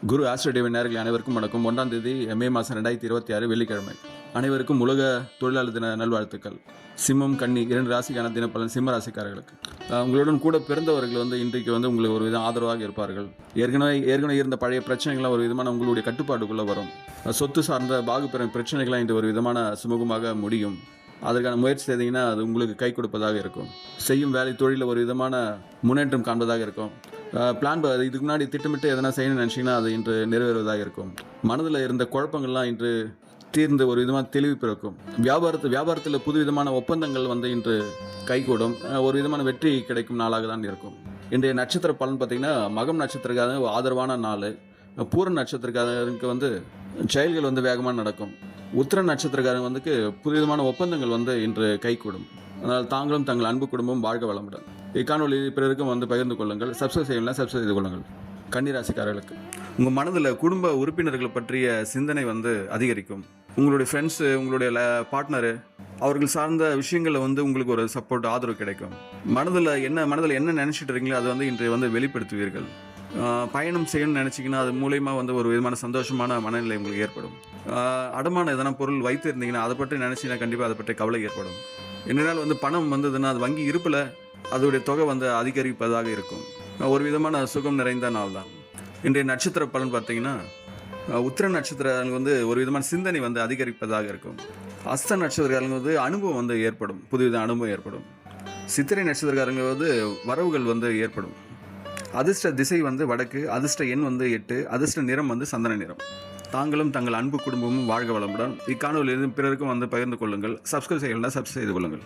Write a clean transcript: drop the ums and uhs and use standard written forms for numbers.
குரு ஆஸ்ட்ரேலியாவின் நேயர்கள் அனைவருக்கும் வணக்கம். 1ஆம் தேதி மே மாதம் 2026 வெள்ளிக்கிழமை. அனைவருக்கும் உலக தொழிலாளர் தின நல்வாழ்த்துக்கள். சிம்மம், கன்னி 2 ராசிக்கான தினப்பலன் சிம்ம ராசிக்காரர்களுக்கு. உங்களுடன் கூட பிறந்தவர்கள் இன்றைக்கு உங்களுக்கு ஒரு விதம் ஆதரவாக இருப்பார்கள். ஏற்கனவே இருந்த பழைய பிரச்சனைகள்லாம் ஒரு விதமான உங்களுடைய கட்டுப்பாட்டுக்குள்ளே வரும். சொத்து சார்ந்த பாகுபெறும் பிரச்சனைகள்லாம் இன்று ஒரு விதமான சுமூகமாக முடியும். அதற்கான முயற்சி செய்தீங்கன்னா அது உங்களுக்கு கை கொடுப்பதாக இருக்கும். செய்யும் வேலை தொழிலில் ஒரு விதமான முன்னேற்றம் காண்பதாக இருக்கும். இதுக்கு முன்னாடி திட்டமிட்டு எதனா செய்யணும்னு நினச்சிங்கன்னா அது இன்று நிறைவேறுவதாக இருக்கும். மனதில் இருந்த குழப்பங்கள்லாம் இன்று தீர்ந்து ஒரு விதமான தெளிவு பிறக்கும். வியாபாரத்தில் புதுவிதமான ஒப்பந்தங்கள் இன்று கைகூடும். ஒரு விதமான வெற்றி கிடைக்கும் நாளாக தான் இருக்கும். இன்றைய நட்சத்திர பலன் பார்த்திங்கன்னா, மகம் நட்சத்திரக்காக ஆதரவான நாள். பூர நட்சத்திரக்காரருக்கு செயல்கள் வேகமாக நடக்கும். உத்திர நட்சத்திரக்காரங்க புதுவிதமான ஒப்பந்தங்கள் இன்று கைகூடும். அதனால் தாங்களும் தங்கள் அன்பு குடும்பம் வாழ்க வளமுடன். இக்காணொலி பிறருக்கும் பகிர்ந்து கொள்ளுங்கள். சப்ஸ்கிரைப் செய்யலாம், செய்து கொள்ளுங்கள். கன்னிராசிக்காரர்களுக்கு உங்கள் மனதில் குடும்ப உறுப்பினர்கள் பற்றிய சிந்தனை அதிகரிக்கும். உங்களுடைய ஃப்ரெண்ட்ஸு, உங்களுடைய பார்ட்னரு, அவர்கள் சார்ந்த விஷயங்களில் உங்களுக்கு ஒரு சப்போர்ட், ஆதரவு கிடைக்கும். மனதில் என்ன நினச்சிட்டு இருக்கீங்களோ அது இன்று வெளிப்படுத்துவீர்கள். பயணம் செய்யணும்னு நினச்சிங்கன்னா அது மூலயமா ஒரு விதமான சந்தோஷமான மனநிலை உங்களுக்கு ஏற்படும். அடமான எதனா பொருள் வைத்து இருந்தீங்கன்னா அதை பற்றி நினச்சிங்கன்னா கண்டிப்பாக அதை பற்றி கவலை ஏற்படும். என்னென்னால் பணம் வந்ததுன்னா அது வங்கி இருப்பில் அதோடைய தொகை அதிகரிப்பதாக இருக்கும். ஒரு விதமான சுகம் நிறைந்த நாள் தான். இன்றைய நட்சத்திர பலன் பார்த்தீங்கன்னா, உத்திர நட்சத்திரங்கள் ஒரு விதமான சிந்தனை அதிகரிப்பதாக இருக்கும். அஸ்த நட்சத்திரக்காரங்க அனுபவம் ஏற்படும், புதுவித அனுபவம் ஏற்படும். சித்திரை நட்சத்திரக்காரங்க வரவுகள் ஏற்படும். அதிர்ஷ்ட திசை வடக்கு, அதிர்ஷ்ட எண் 8, அதிர்ஷ்ட நிறம் சந்தன நிறம். தாங்களும் தங்கள் அன்பு குடும்பமும் வாழ்க வளமுடன். இக்காணொலியிலிருந்து பிறருக்கும் பகிர்ந்து கொள்ளுங்கள். சப்ஸ்கிரைப் செய்யலாம், சப்ஸ்கிரைப் செய்து கொள்ளுங்கள்.